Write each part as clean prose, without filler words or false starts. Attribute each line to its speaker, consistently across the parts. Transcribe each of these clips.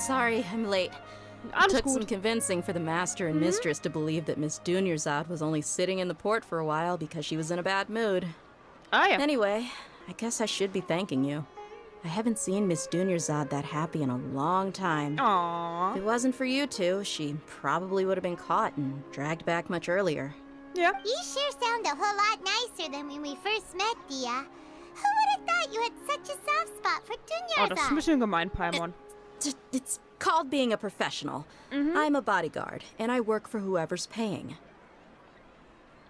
Speaker 1: Sorry, I'm late. It
Speaker 2: Alles
Speaker 1: took
Speaker 2: gut.
Speaker 1: some convincing for the master and mistress to believe that Miss Dunyarzad was only sitting in the port for a while because she was in a bad mood.
Speaker 2: Ah ja.
Speaker 1: Anyway, I guess I should be thanking you. I haven't seen Miss Dunyarzad that happy in a long time.
Speaker 2: Aww.
Speaker 1: If it wasn't for you two, she probably would have been caught and dragged back much earlier.
Speaker 2: Ja.
Speaker 3: You sure sound a whole lot nicer than when we first met, Dia. Who would have thought you had such a soft spot for
Speaker 2: Oh, das ist ein
Speaker 3: Dunyarzad?
Speaker 2: bisschen gemein, Paimon.
Speaker 1: It's called being a professional. I'm a bodyguard, and I work for whoever's paying.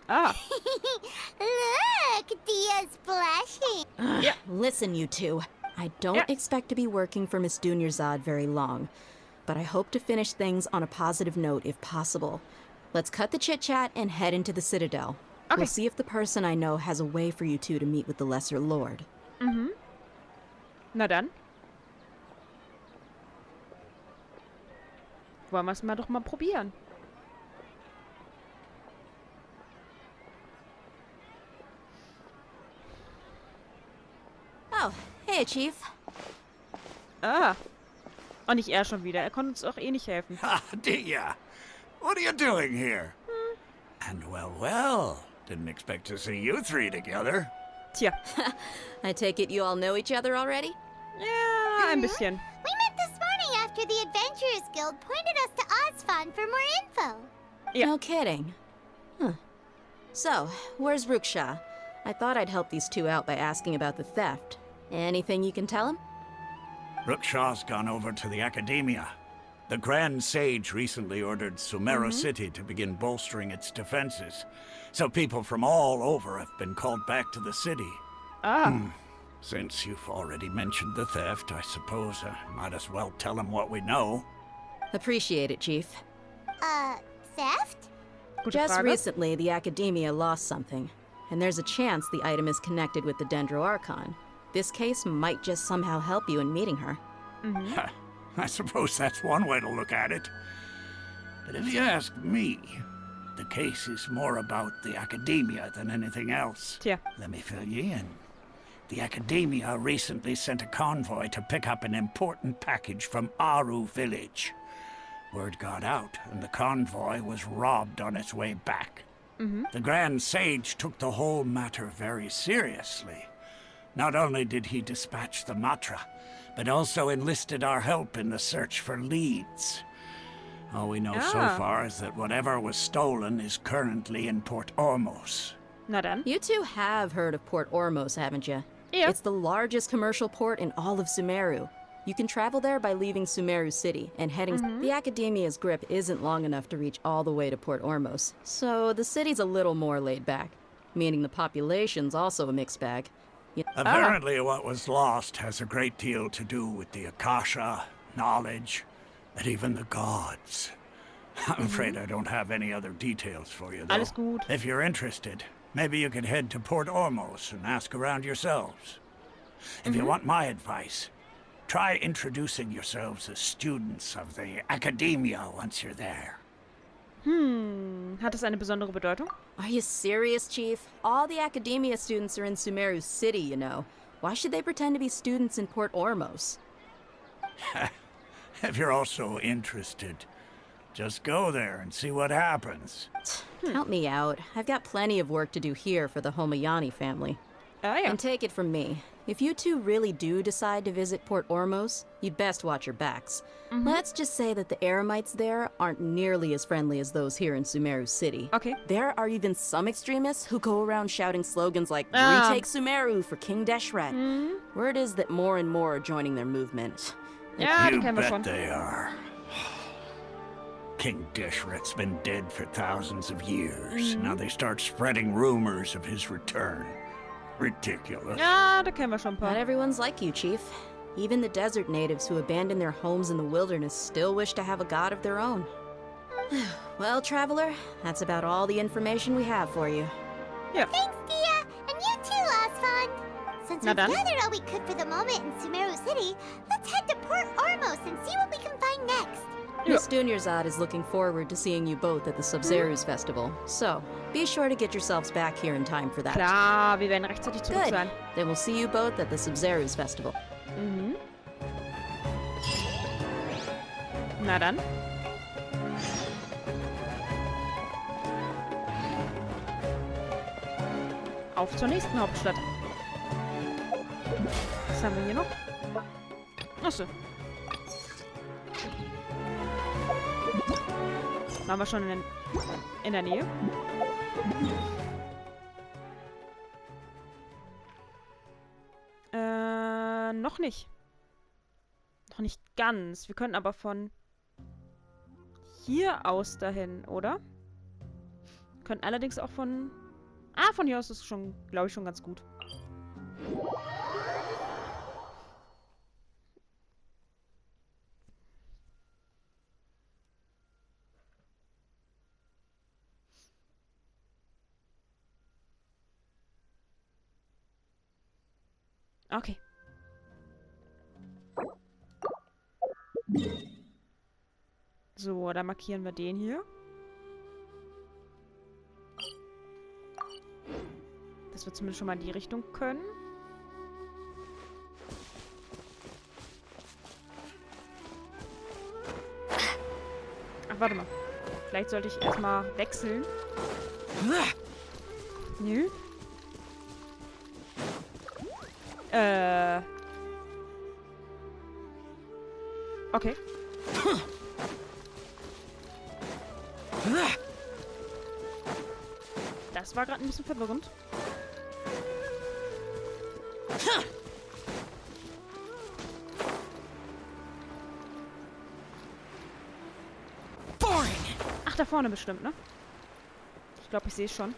Speaker 2: Ah.
Speaker 3: Look, Dia's blushing.
Speaker 2: Ja.
Speaker 1: Listen, you two. I don't
Speaker 2: Yeah.
Speaker 1: expect to be working for Miss Dunyarzad very long, but I hope to finish things on a positive note if possible. Let's cut the chit-chat and head into the Citadel.
Speaker 2: Okay.
Speaker 1: We'll see if the person I know has a way for you two to meet with the Lesser Lord.
Speaker 2: Na dann. Wollen wir es doch mal probieren.
Speaker 1: Oh, hey, Chief.
Speaker 2: Ah. Und nicht er schon wieder. Er konnte uns auch eh nicht helfen.
Speaker 4: Ah, Dia, what are you doing here? And well, didn't expect to see you three together.
Speaker 2: Tja.
Speaker 1: I take it you all know each other already?
Speaker 2: Ja, ein bisschen.
Speaker 3: We met this morning after the Adventurers Guild pointed us to Osfon for more info.
Speaker 2: Yeah.
Speaker 1: No kidding. Huh. So, where's Ruksha? I thought I'd help these two out by asking about the theft. Anything you can tell him?
Speaker 4: Rookshaw's gone over to the Academia. The Grand Sage recently ordered Sumeru City to begin bolstering its defenses. So people from all over have been called back to the city.
Speaker 2: Ah.
Speaker 4: Since you've already mentioned the theft, I suppose I might as well tell him what we know.
Speaker 1: Appreciate it, Chief.
Speaker 3: Theft?
Speaker 2: Gute
Speaker 1: Just
Speaker 2: Frage.
Speaker 1: recently, the Academia lost something, and there's a chance the item is connected with the Dendro Archon. This case might just somehow help you in meeting her.
Speaker 4: I suppose that's one way to look at it. But if you ask me, the case is more about the Academia than anything else.
Speaker 2: Tja.
Speaker 4: Let me fill you in. The Academia recently sent a convoy to pick up an important package from Aru village. Word got out, and the convoy was robbed on its way back. The Grand Sage took the whole matter very seriously. Not only did he dispatch the Matra, but also enlisted our help in the search for leads. All we know so
Speaker 2: Ah.
Speaker 4: far is that whatever was stolen is currently in Port Ormos.
Speaker 2: Na dann.
Speaker 1: You two have heard of Port Ormos, haven't you?
Speaker 2: Yeah.
Speaker 1: It's the largest commercial port in all of Sumeru. You can travel there by leaving Sumeru City and heading. The Academia's grip isn't long enough to reach all the way to Port Ormos, so the city's a little more laid back, meaning the population's also a mixed bag.
Speaker 4: Apparently what was lost has a great deal to do with the Akasha, knowledge, and even the gods. I'm afraid I don't have any other details for you, though.
Speaker 2: Alles gut.
Speaker 4: If you're interested, maybe you could head to Port Ormos and ask around yourselves. If you want my advice, try introducing yourselves as students of the Academia once you're there.
Speaker 2: Hat das eine besondere Bedeutung?
Speaker 1: Are you serious, Chief? All the Academia students are in Sumeru City, you know. Why should they pretend to be students in Port Ormos?
Speaker 4: If you're also interested, just go there and see what happens.
Speaker 1: Count me out. I've got plenty of work to do here for the Homayani family.
Speaker 2: Ah ja.
Speaker 1: And take it from me, if you two really do decide to visit Port Ormos, you'd best watch your backs. Let's just say that the Eremites there aren't nearly as friendly as those here in Sumeru City.
Speaker 2: Okay.
Speaker 1: There are even some extremists who go around shouting slogans like,
Speaker 2: Ah.
Speaker 1: "Retake Sumeru for King Deshret." Word is that more and more are joining their movement.
Speaker 2: Ja, die
Speaker 4: You
Speaker 2: kennen wir
Speaker 4: bet
Speaker 2: schon.
Speaker 4: they are. King Deshret's been dead for thousands of years. Now they start spreading rumors of his return. Ridiculous.
Speaker 2: Ja, da kennen wir schon ein
Speaker 1: Not
Speaker 2: paar.
Speaker 1: everyone's like you, Chief. Even the desert natives who abandoned their homes in the wilderness still wish to have a god of their own. Well, traveler, that's about all the information we have for you.
Speaker 2: Ja.
Speaker 3: Thanks, Dia. And you too, Osfon. Since
Speaker 2: Na
Speaker 3: we've
Speaker 2: dann.
Speaker 3: gathered all we could for the moment in Sumeru City, let's head to Port Ormos and see what we can find next.
Speaker 1: Miss Dunyarzad is looking forward to seeing you both at the Sub-Zerus Festival, so be sure to get yourselves back here in time for that.
Speaker 2: Klar, wir werden rechtzeitig zurück
Speaker 1: Good.
Speaker 2: sein.
Speaker 1: Then we'll see you both at the Sub-Zerus Festival.
Speaker 2: Na dann. Auf zur nächsten Hauptstadt. Was haben wir hier noch? Achso. Waren wir schon in der Nähe? Noch nicht. Noch nicht ganz. Wir können aber von hier aus dahin, oder? Können allerdings auch von... Ah, von hier aus ist es schon, glaube ich, schon ganz gut. Okay. So, dann markieren wir den hier. Dass wir zumindest schon mal in die Richtung können. Ach, warte mal. Vielleicht sollte ich erstmal wechseln. Nö. Okay. Das war gerade ein bisschen verwirrend. Ach, da vorne bestimmt, ne? Ich glaube, ich sehe es schon.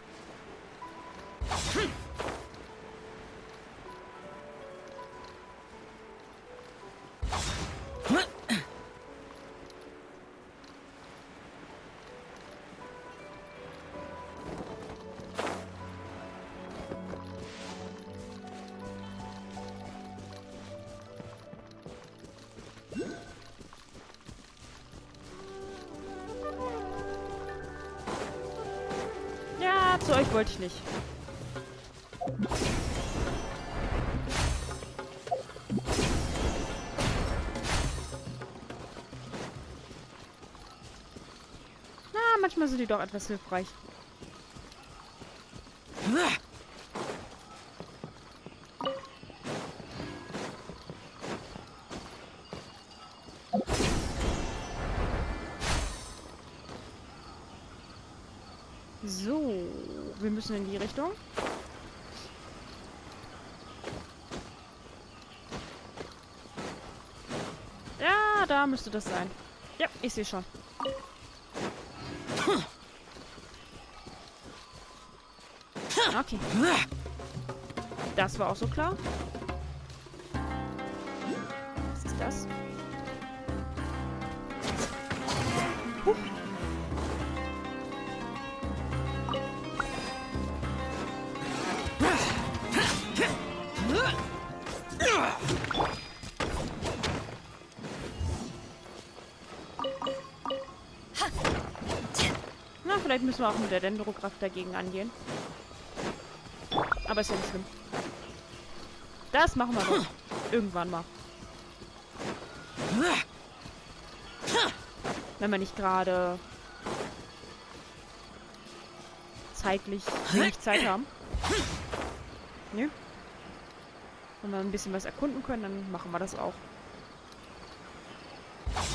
Speaker 2: Ja, zu euch wollte ich nicht. Na, manchmal sind die doch etwas hilfreich. So, wir müssen in die Richtung. Ja, da müsste das sein. Ja, ich sehe schon. Okay. Das war auch so klar. Was ist das? Huch. Na, vielleicht müssen wir auch mit der Dendrokraft dagegen angehen. Aber ist ja nicht schlimm. Das machen wir noch. Irgendwann mal. Wenn wir nicht gerade zeitlich wenig Zeit haben. Nö. Wenn wir ein bisschen was erkunden können, dann machen wir das auch.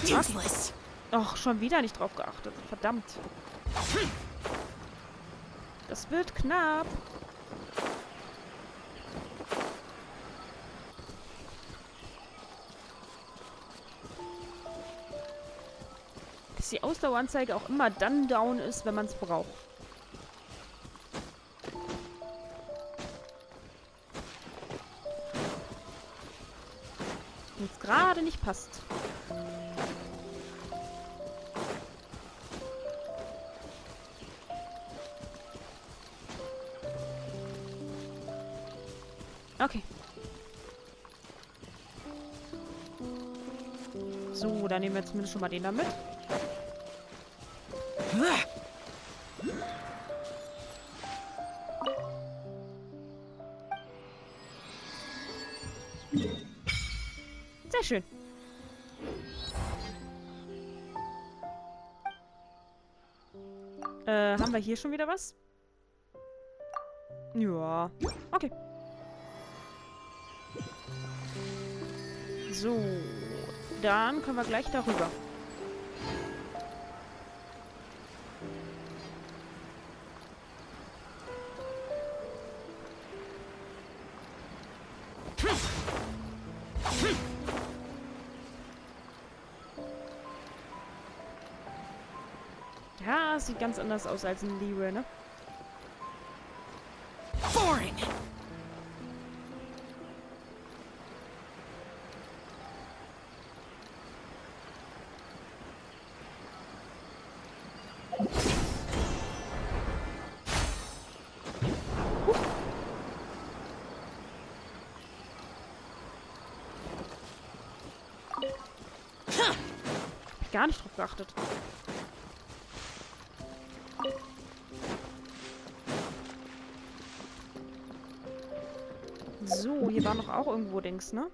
Speaker 3: Useless.
Speaker 2: Och, schon wieder nicht drauf geachtet. Verdammt. Das wird knapp. Dass die Ausdaueranzeige auch immer dann down ist, wenn man es braucht. Wenn es gerade nicht passt. Okay. So, dann nehmen wir zumindest schon mal den da mit. Sehr schön. Haben wir hier schon wieder was? Ja. Okay. So. Dann können wir gleich darüber. Ja, sieht ganz anders aus als in Liebe, ne?
Speaker 4: Boring!
Speaker 2: Hab ich gar nicht drauf geachtet. So, hier war noch auch irgendwo Dings, ne?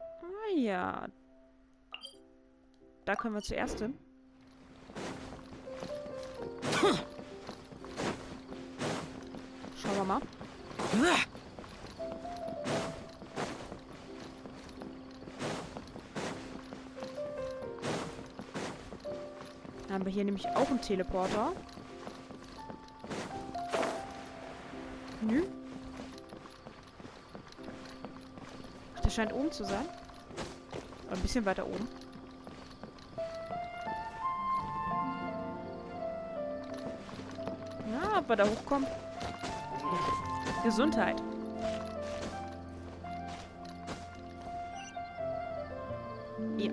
Speaker 2: Ah ja. Da können wir zuerst hin. Schauen wir mal. Dann haben wir hier nämlich auch einen Teleporter. Nö. Ach, der scheint oben zu sein. Oder ein bisschen weiter oben. Na, ob wir da hochkommen. Gesundheit. Ja.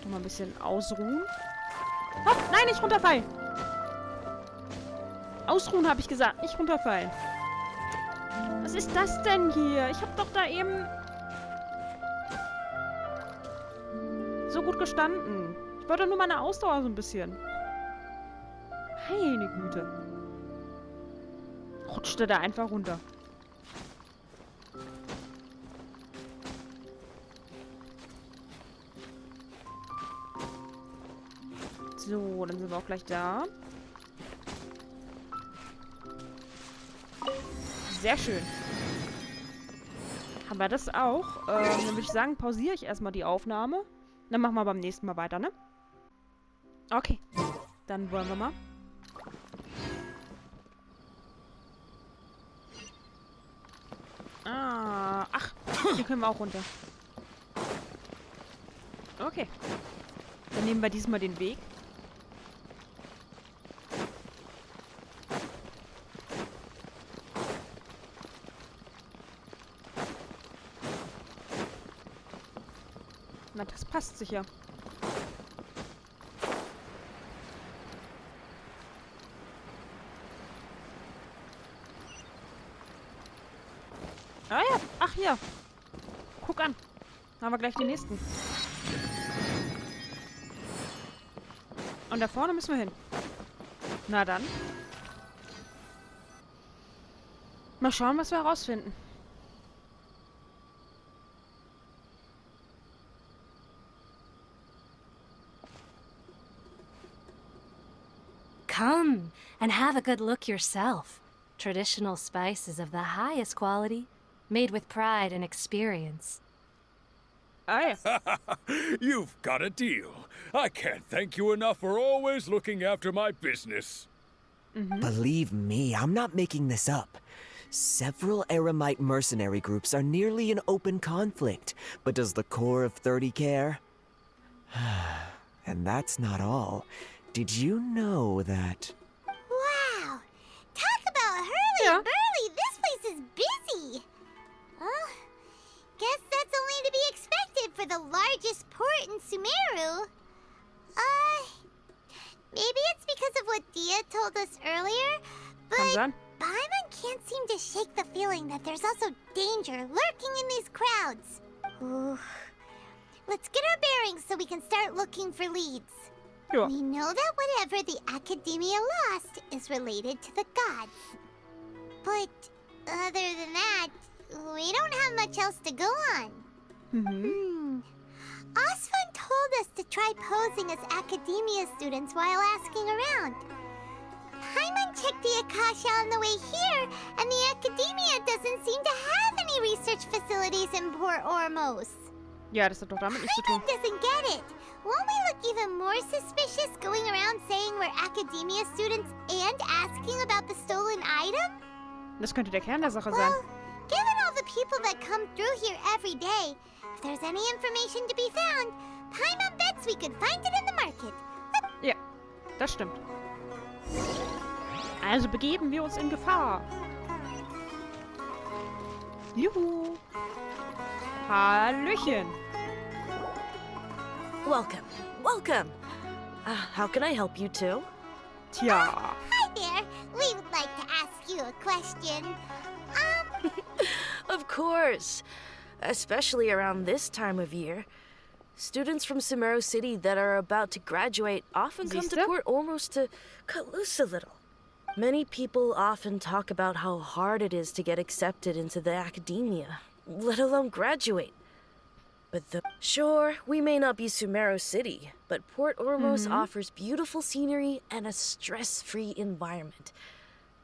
Speaker 2: Mal ein bisschen ausruhen. Oh, nein, nicht runterfallen. Ausruhen, habe ich gesagt. Nicht runterfallen. Was ist das denn hier? Ich habe doch da eben so gut gestanden. Ich wollte doch nur meine Ausdauer so ein bisschen. Meine Güte. Rutschte da einfach runter. So, dann sind wir auch gleich da. Sehr schön. Haben wir das auch? Dann würde ich sagen, pausiere ich erstmal die Aufnahme. Dann machen wir beim nächsten Mal weiter, ne? Okay. Dann wollen wir mal. Ah, ach, hier können wir auch runter. Okay. Dann nehmen wir diesmal den Weg. Na, das passt sicher. Ah ja, ach hier. Guck an. Haben wir gleich den nächsten. Und da vorne müssen wir hin. Na dann. Mal schauen, was wir herausfinden.
Speaker 5: Come and have a good look yourself. Traditional spices of the highest quality, made with pride and experience.
Speaker 2: Ah ja.
Speaker 6: You've got a deal. I can't thank you enough for always looking after my business.
Speaker 7: Believe me, I'm not making this up. Several Eremite mercenary groups are nearly in open conflict, but does the core of 30 care? And that's not all. Did you know that...
Speaker 3: Wow! Talk about hurly-burly! This place is busy! Well, guess that's only to be expected for the largest port in Sumeru. Maybe it's because of what Dia told us earlier,
Speaker 2: Comes
Speaker 3: but
Speaker 2: on.
Speaker 3: Paimon can't seem to shake the feeling that there's also danger lurking in these crowds. Ooh. Let's get our bearings so we can start looking for leads.
Speaker 2: Ja.
Speaker 3: We know that whatever the Academia lost is related to the gods. But other than that, we don't have much else to go on. Osvan told us to try posing as academia students while asking around. Paimon checked the Akasha on the way here, and the academia doesn't seem to have any research facilities in Port Ormos.
Speaker 2: Ja, das hat doch damit nichts zu tun.
Speaker 3: Paimon doesn't get it. Won't we look even more suspicious going around saying we're academia students and asking about the stolen item?
Speaker 2: Das könnte der Kern der Sache sein.
Speaker 3: Well, given all the people that come through here every day, if there's any information to be found, Paimon bets we could find it in the market.
Speaker 2: Ja, das stimmt. Also begeben wir uns in Gefahr. Juhu. Hallöchen.
Speaker 8: Welcome. Welcome. How can I help you too?
Speaker 2: Tja.
Speaker 3: Hi there. We would like to ask you a question.
Speaker 8: Of course. Especially around this time of year. Students from Sumeru City that are about to graduate often come to
Speaker 2: Siehste?
Speaker 8: Port Ormos to cut loose a little. Many people often talk about how hard it is to get accepted into the academia, let alone graduate. But sure, we may not be Sumeru City, but Port Ormos offers beautiful scenery and a stress-free environment.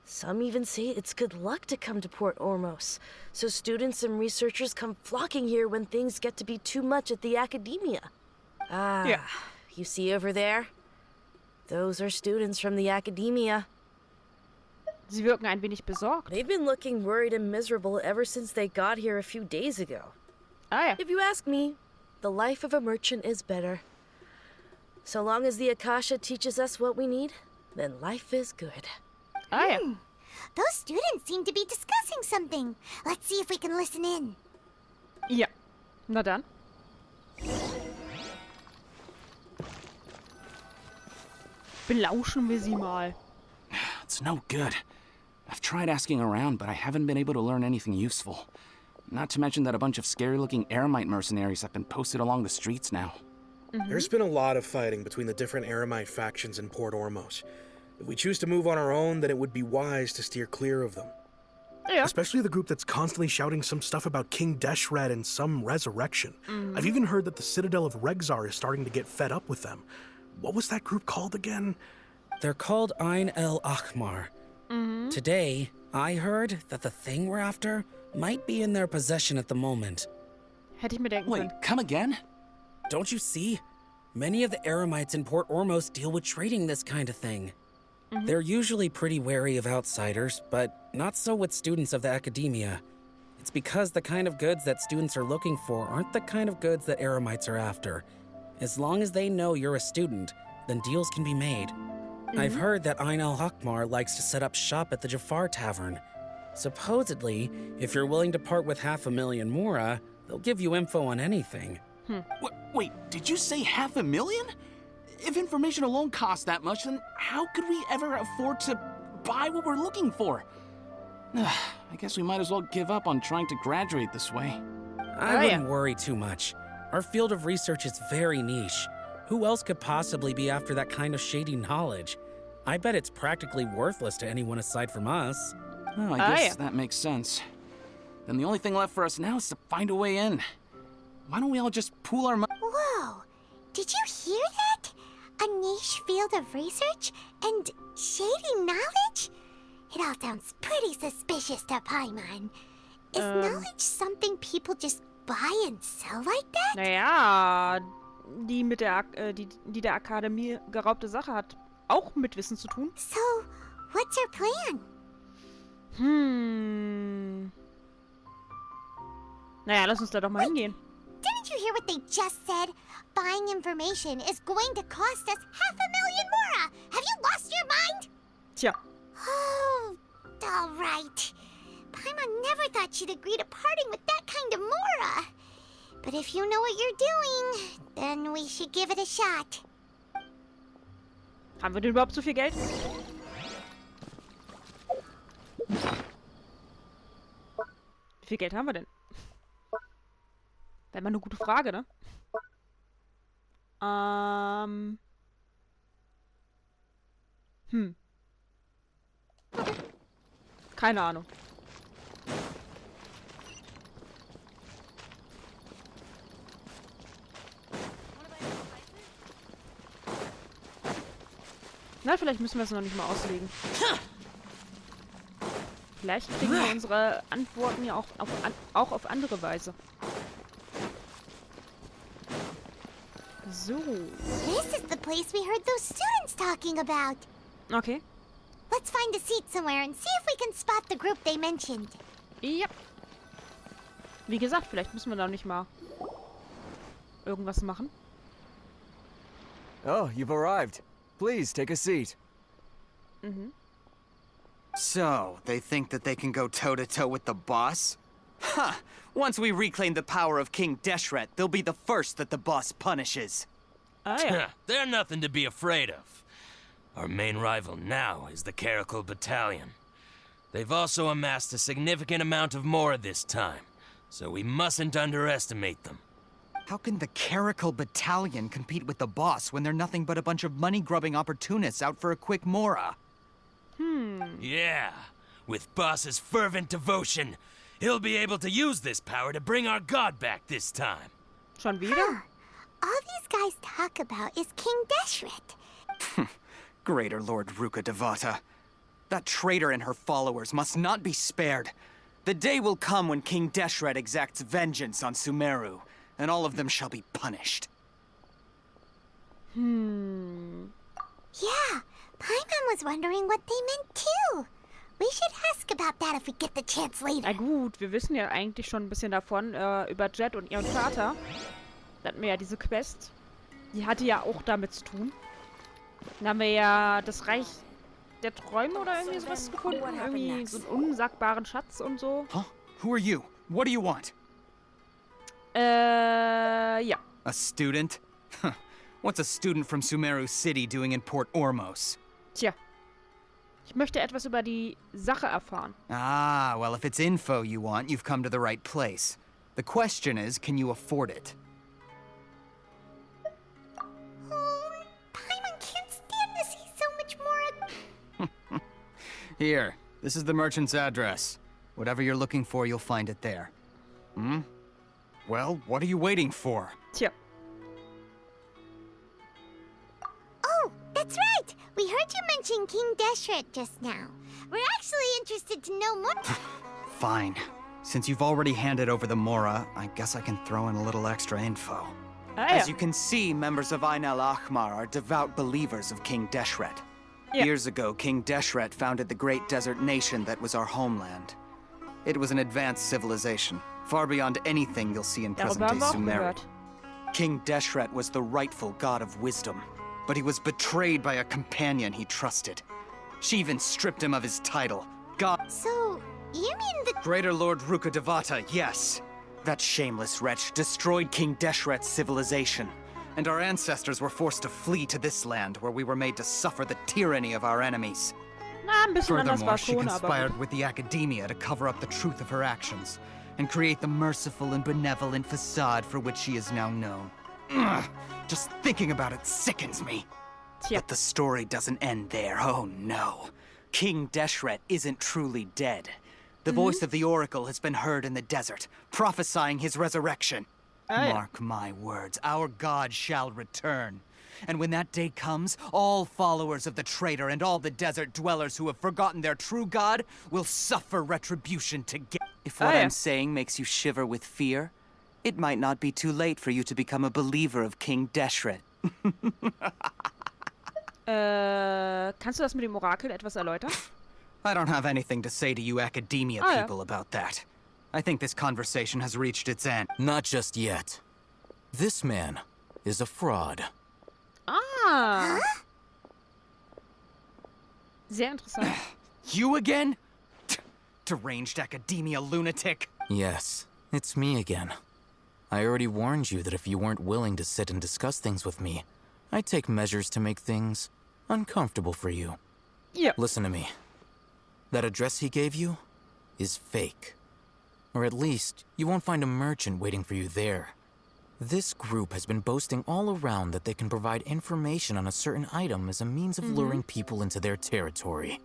Speaker 8: Some even say it's good luck to come to Port Ormos, so students and researchers come flocking here when things get to be too much at the academia.
Speaker 2: Ja.
Speaker 8: You see over there? Those are students from the academia.
Speaker 2: Sie wirken ein wenig besorgt.
Speaker 8: They've been looking worried and miserable ever since they got here a few days ago.
Speaker 2: Ah ja.
Speaker 8: If you ask me, the life of a merchant is better. So long as the Akasha teaches us what we need, then life is good.
Speaker 2: Ah ja.
Speaker 3: Those students seem to be discussing something. Let's see if we can listen in.
Speaker 2: Ja. Na dann. Belauschen wir sie mal.
Speaker 9: It's no good. I've tried asking around, but I haven't been able to learn anything useful. Not to mention that a bunch of scary-looking Eremite mercenaries have been posted along the streets now.
Speaker 10: There's been a lot of fighting between the different Eremite factions in Port Ormos. If we choose to move on our own, then it would be wise to steer clear of them.
Speaker 2: Ja.
Speaker 10: Especially the group that's constantly shouting some stuff about King Deshred and some resurrection. I've even heard that the Citadel of Regzar is starting to get fed up with them. What was that group called again?
Speaker 11: They're called Ein El Achmar. Today, I heard that the thing we're after might be in their possession at the moment.
Speaker 2: Hätte ich mir denken
Speaker 9: Wait,
Speaker 2: können.
Speaker 9: come again?
Speaker 11: Don't you see? Many of the Eremites in Port Ormos deal with trading this kind of thing. They're usually pretty wary of outsiders, but not so with students of the academia. It's because the kind of goods that students are looking for aren't the kind of goods that Eremites are after. As long as they know you're a student, then deals can be made. I've heard that Ein El Hakmar likes to set up shop at the Jafar Tavern. Supposedly, if you're willing to part with 500,000 mora, they'll give you info on anything.
Speaker 9: Wait, did you say 500,000? If information alone costs that much, then how could we ever afford to buy what we're looking for? I guess we might as well give up on trying to graduate this way.
Speaker 11: I wouldn't worry too much. Our field of research is very niche. Who else could possibly be after that kind of shady knowledge? I bet it's practically worthless to anyone aside from us.
Speaker 9: Oh, I guess that makes sense. Then the only thing left for us now is to find a way in. Why don't we all just pool our money?
Speaker 3: Whoa! Did you hear that? A niche field of research and shady knowledge? It all sounds pretty suspicious to Paimon. Is knowledge something people just buy and sell like that?
Speaker 2: Naja, die mit der, die der Akademie geraubte Sache hat auch mit Wissen zu tun.
Speaker 3: So, what's your plan?
Speaker 2: Naja, lass uns da doch mal hingehen.
Speaker 3: Didn't you hear what they just said? Buying information is going to cost us 500,000 mora! Have you lost your mind?
Speaker 2: Tja.
Speaker 3: Oh, all right. Paimon never thought she'd agree to parting with that kind of mora. But if you know what you're doing, then we should give it a shot.
Speaker 2: Haben wir denn überhaupt so viel Geld? Wie viel Geld haben wir denn? Wäre mal eine gute Frage, ne? Keine Ahnung. Na, vielleicht müssen wir es noch nicht mal auslegen. Vielleicht kriegen wir unsere Antworten ja auch auf andere Weise. So.
Speaker 3: This is the place we heard those students talking about.
Speaker 2: Okay.
Speaker 3: Let's find a seat somewhere and see if we can spot the group they mentioned.
Speaker 2: Ja. Wie gesagt, vielleicht müssen wir da nicht mal irgendwas machen.
Speaker 7: Oh, you've arrived. Please take a seat.
Speaker 12: So, they think that they can go toe-to-toe with the boss? Huh! Once we reclaim the power of King Deshret, they'll be the first that the boss punishes.
Speaker 2: Ah ja.
Speaker 13: They're nothing to be afraid of. Our main rival now is the Caracal Battalion. They've also amassed a significant amount of more this time, so we mustn't underestimate them.
Speaker 12: How can the Caracal Battalion compete with the boss when they're nothing but a bunch of money-grubbing opportunists out for a quick mora?
Speaker 13: Yeah, with Boss's fervent devotion, he'll be able to use this power to bring our god back this time.
Speaker 2: Schon wieder?
Speaker 3: All these guys talk about is King Deshret.
Speaker 12: Greater Lord Ruka Devata. That traitor and her followers must not be spared. The day will come when King Deshret exacts vengeance on Sumeru, and all of them shall be punished.
Speaker 3: Yeah, Paimon was wondering what they meant too. We should ask about that if we get the chance later.
Speaker 2: Na gut, wir wissen ja eigentlich schon ein bisschen davon, über Jet und ihren Vater. Da hatten wir ja diese Quest. Die hatte ja auch damit zu tun. Dann haben wir ja das Reich der Träume oder irgendwie sowas gefunden. Irgendwie so einen unsagbaren Schatz und so.
Speaker 12: Huh? Who are you? What do you want?
Speaker 2: Ja.
Speaker 12: A student? What's a student from Sumeru City doing in Port Ormos?
Speaker 2: Tja. Ich möchte etwas über die Sache erfahren.
Speaker 12: Ah, well, if it's info you want, you've come to the right place. The question is, can you afford it?
Speaker 3: Paimon can't stand to see so much more.
Speaker 12: Here, this is the merchant's address. Whatever you're looking for, you'll find it there. Well, what are you waiting for?
Speaker 2: Tja.
Speaker 3: Oh, that's right. We heard you mention King Deshret just now. We're actually interested to know more.
Speaker 12: Fine. Since you've already handed over the Mora, I guess I can throw in a little extra info. As you can see, members of Ain al-Ahmar are devout believers of King Deshret. Years ago, King Deshret founded the great desert nation that was our homeland. It was an advanced civilization, far beyond anything you'll see in present-day Sumeru. King Deshret was the rightful god of wisdom, but he was betrayed by a companion he trusted. She even stripped him of his title, God.
Speaker 3: So, you mean the
Speaker 12: Greater Lord Ruka Devata, yes. That shameless wretch destroyed King Deshret's civilization, and our ancestors were forced to flee to this land where we were made to suffer the tyranny of our enemies.
Speaker 2: Na, ein bisschen anders
Speaker 12: Furthermore,
Speaker 2: war
Speaker 12: she
Speaker 2: schon, aber
Speaker 12: conspired with the academia to cover up the truth of her actions and create the merciful and benevolent facade for which she is now known. Ugh, just thinking about it sickens me.
Speaker 2: Tja.
Speaker 12: But the story doesn't end there, oh no. King Deshret isn't truly dead. The voice of the Oracle has been heard in the desert, prophesying his resurrection. Mark my words, our god shall return. And when that day comes, all followers of the traitor and all the desert dwellers who have forgotten their true god will suffer retribution together. If what I'm saying makes you shiver with fear, it might not be too late for you to become a believer of King Deshret.
Speaker 2: Kannst du das mit dem Orakel etwas erläutern?
Speaker 12: I don't have anything to say to you academia people about that. I think this conversation has reached its end.
Speaker 14: Not just yet. This man is a fraud.
Speaker 2: Ah. Sehr interessant.
Speaker 12: You again? Deranged academia lunatic.
Speaker 14: Yes, it's me again. I already warned you that if you weren't willing to sit and discuss things with me, I'd take measures to make things uncomfortable for you.
Speaker 2: Yeah.
Speaker 14: Listen to me. That address he gave you is fake. Or at least, you won't find a merchant waiting for you there. This group has been boasting all around that they can provide information on a certain item as a means of luring people into their territory.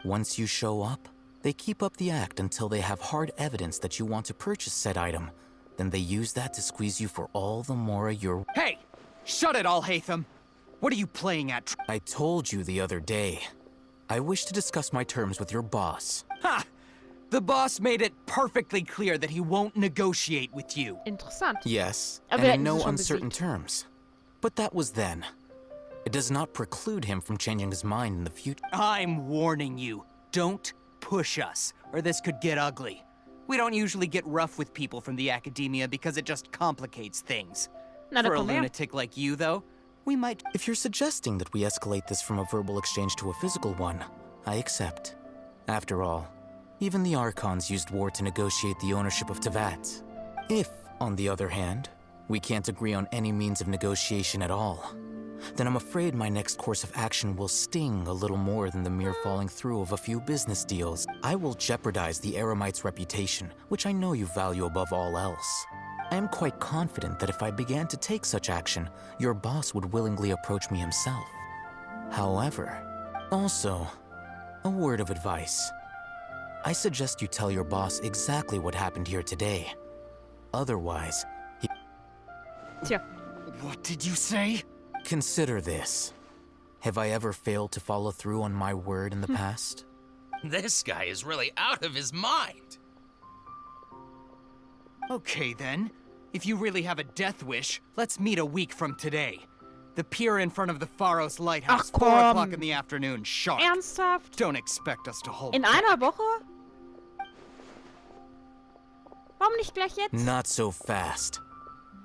Speaker 14: Once you show up, they keep up the act until they have hard evidence that you want to purchase said item. Then they use that to squeeze you for all the Mora you're...
Speaker 12: Hey! Shut it all, Hatham! What are you playing at?
Speaker 14: I told you the other day. I wish to discuss my terms with your boss.
Speaker 12: Ha! The boss made it perfectly clear that he won't negotiate with you.
Speaker 2: Interessant.
Speaker 14: Yes,
Speaker 2: Aber
Speaker 14: and
Speaker 2: hätten
Speaker 14: in
Speaker 2: sie
Speaker 14: no
Speaker 2: schon
Speaker 14: uncertain
Speaker 2: besiegt.
Speaker 14: terms. But that was then. It does not preclude him from changing his mind in the future.
Speaker 12: I'm warning you. Don't push us, or this could get ugly. We don't usually get rough with people from the academia because it just complicates things.
Speaker 2: Na, da
Speaker 12: For a
Speaker 2: komm her.
Speaker 12: lunatic like you, though, we might...
Speaker 14: If you're suggesting that we escalate this from a verbal exchange to a physical one, I accept. After all, even the Archons used war to negotiate the ownership of Teyvat. If, on the other hand, we can't agree on any means of negotiation at all, then I'm afraid my next course of action will sting a little more than the mere falling through of a few business deals. I will jeopardize the Eremites' reputation, which I know you value above all else. I am quite confident that if I began to take such action, your boss would willingly approach me himself. However, also, a word of advice. I suggest you tell your boss exactly what happened here today. Otherwise, he...
Speaker 2: Tja.
Speaker 12: What did you say?
Speaker 14: Consider this. Have I ever failed to follow through on my word in the past?
Speaker 13: This guy is really out of his mind.
Speaker 12: Okay, then. If you really have a death wish, let's meet a week from today. The pier in front of the Pharos Lighthouse,
Speaker 2: Ach,
Speaker 12: 4
Speaker 2: komm.
Speaker 12: o'clock in the afternoon, sharp.
Speaker 2: Ernsthaft?
Speaker 12: Don't expect us to hold
Speaker 2: In
Speaker 12: back.
Speaker 2: einer Woche? Warum nicht gleich jetzt?
Speaker 14: Not so fast.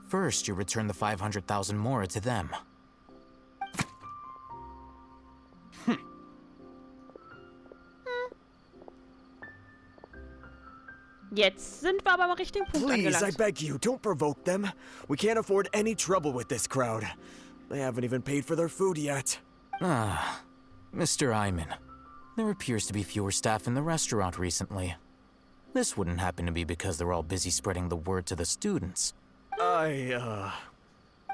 Speaker 14: First, you return the 500,000 mora to them.
Speaker 2: Jetzt sind wir aber am richtigen Punkt
Speaker 7: Please, I
Speaker 2: angelangt.
Speaker 7: beg you, don't provoke them. We can't afford any trouble with this crowd. They haven't even paid for their food yet.
Speaker 14: Ah, Mr. Iman. There appears to be fewer staff in the restaurant recently. This wouldn't happen to be because they're all busy spreading the word to the students.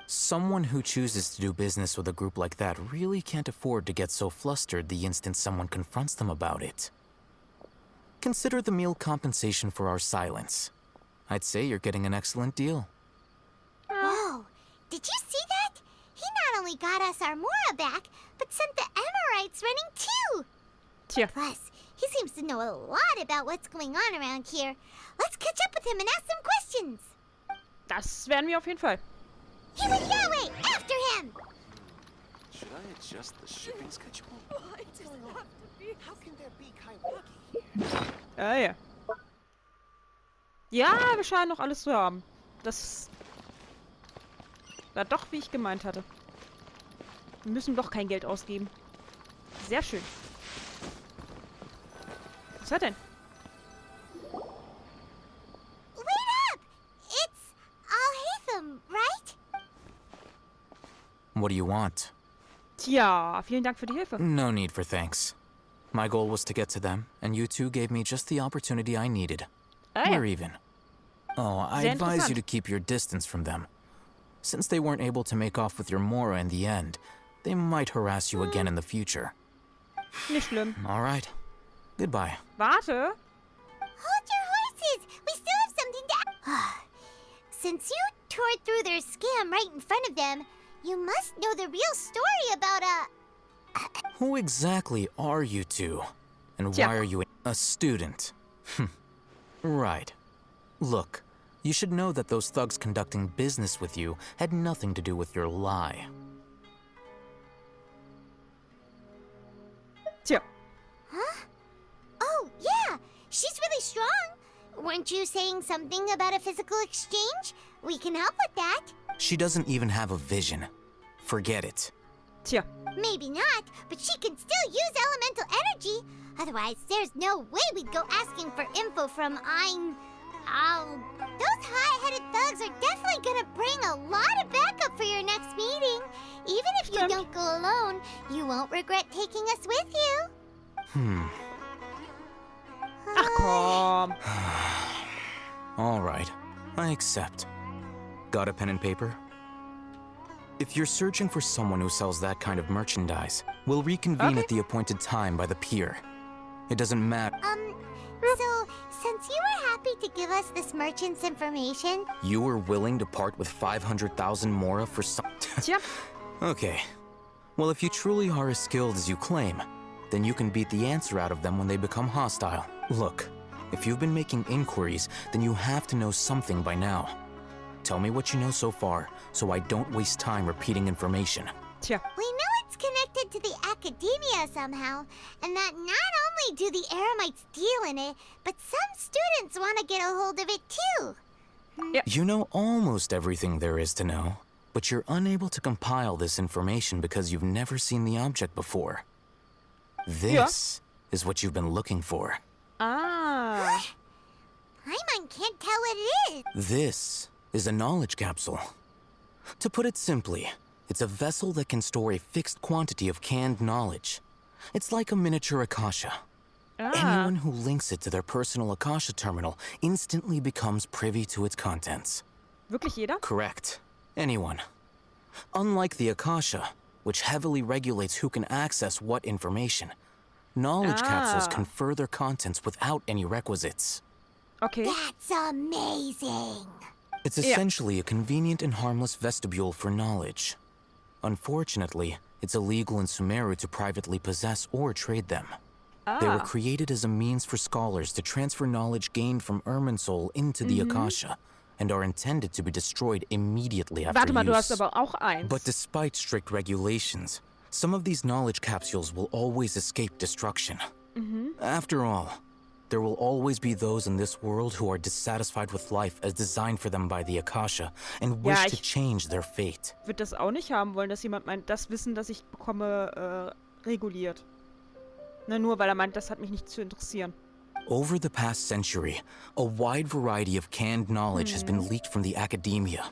Speaker 14: Someone who chooses to do business with a group like that really can't afford to get so flustered the instant someone confronts them about it. Consider the meal compensation for our silence. I'd say you're getting an excellent deal.
Speaker 3: Whoa, did you see that? He not only got us our Mora back, but sent the Emirites running too.
Speaker 2: Tja.
Speaker 3: Plus, he seems to know a lot about what's going on around here. Let's catch up with him and ask some questions.
Speaker 2: Das werden wir auf jeden Fall.
Speaker 3: He went that way! After him!
Speaker 9: Should I adjust the shipping schedule? Why does it have to be? How can there be Kaiwaki here?
Speaker 2: Ah ja. Ja, wir scheinen noch alles zu haben. Das war doch, wie ich gemeint hatte. Wir müssen doch kein Geld ausgeben. Sehr schön. Was hat denn?
Speaker 3: Wait up! It's Al-Haytham, right?
Speaker 14: What do you want?
Speaker 2: Tja, vielen Dank für die Hilfe.
Speaker 14: No need for thanks. My goal was to get to them, and you two gave me just the opportunity I needed.
Speaker 2: Ah, ja.
Speaker 14: We're even. Oh, I
Speaker 2: Sehr
Speaker 14: advise you
Speaker 2: interessant.
Speaker 14: to keep your distance from them. Since they weren't able to make off with your Mora in the end, they might harass you again in the future.
Speaker 2: Nicht schlimm.
Speaker 14: All right. Goodbye.
Speaker 2: Warte.
Speaker 3: Hold your horses! We still have something to... Since you tore through their scam right in front of them, you must know the real story about
Speaker 14: Who exactly are you two? And
Speaker 2: Tja.
Speaker 14: why are you a student? Right. Look, you should know that those thugs conducting business with you had nothing to do with your lie.
Speaker 2: Tja.
Speaker 3: Huh? Oh, yeah! She's really strong! Weren't you saying something about a physical exchange? We can help with that.
Speaker 14: She doesn't even have a vision. Forget it.
Speaker 2: Tja.
Speaker 3: Maybe not, but she can still use elemental energy. Otherwise, there's no way we'd go asking for info from Those high-headed thugs are definitely gonna bring a lot of backup for your next meeting. Even if you don't go alone, you won't regret taking us with you.
Speaker 2: Ach komm.
Speaker 14: All right. I accept. Got a pen and paper? If you're searching for someone who sells that kind of merchandise, we'll reconvene at the appointed time by the pier. It doesn't matter.
Speaker 3: So, since you were happy to give us this merchant's information...
Speaker 14: You were willing to part with 500,000 mora for some...
Speaker 2: Tja.
Speaker 14: Okay. Well, if you truly are as skilled as you claim, then you can beat the answer out of them when they become hostile. Look, if you've been making inquiries, then you have to know something by now. Tell me what you know so far, so I don't waste time repeating information.
Speaker 2: Tja.
Speaker 3: We know it's connected to the academia somehow, and that not only do the Eremites deal in it, but some students want to get a hold of it too.
Speaker 14: You know almost everything there is to know, but you're unable to compile this information because you've never seen the object before. This is what you've been looking for.
Speaker 2: Ah.
Speaker 3: Paimon can't tell what it is.
Speaker 14: This is a knowledge capsule. To put it simply, it's a vessel that can store a fixed quantity of canned knowledge. It's like a miniature Akasha. Anyone who links it to their personal Akasha terminal instantly becomes privy to its contents.
Speaker 2: Wirklich jeder?
Speaker 14: Correct. Anyone. Unlike the Akasha, which heavily regulates who can access what information, knowledge capsules confer their contents without any requisites.
Speaker 2: Okay.
Speaker 3: That's amazing.
Speaker 14: It's essentially a convenient and harmless vestibule for knowledge. Unfortunately, it's illegal in Sumeru to privately possess or trade them. They were created as a means for scholars to transfer knowledge gained from Irminsul into the Akasha, and are intended to be destroyed immediately after
Speaker 2: Warte mal,
Speaker 14: use.
Speaker 2: du hast aber auch eins.
Speaker 14: But despite strict regulations, some of these knowledge capsules will always escape destruction. After all, there will always be those in this world who are dissatisfied with life as designed for them by the Akasha and wish to change their fate.
Speaker 2: Würde das auch nicht haben wollen, dass jemand meint, das Wissen, das ich bekomme, reguliert. Na, nur weil meint, das hat mich nicht zu interessieren.
Speaker 14: Over the past century, a wide variety of canned knowledge has been leaked from the academia.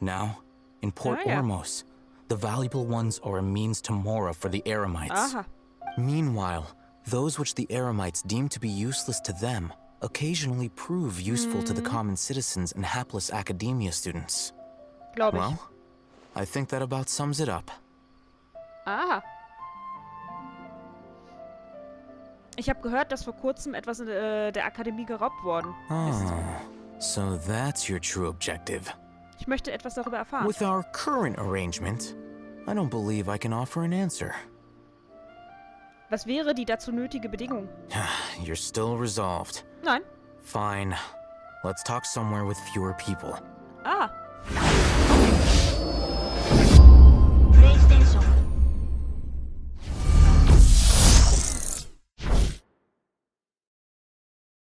Speaker 14: Now, in Port Ormos, the valuable ones are a means to Mora for the Eremites. Meanwhile, those which the Eremites deem to be useless to them occasionally prove useful to the common citizens and hapless academia students.
Speaker 2: Glaube ich.
Speaker 14: Well, I think that about sums it up.
Speaker 2: Ich habe gehört, dass vor kurzem etwas in der Akademie geraubt worden ist.
Speaker 14: So that's your true objective.
Speaker 2: Ich möchte etwas darüber erfahren.
Speaker 14: With our current arrangement, I don't believe I can offer an answer.
Speaker 2: Was wäre die dazu nötige Bedingung?
Speaker 14: You're still resolved.
Speaker 2: Nein.
Speaker 14: Fine. Let's talk somewhere with fewer people.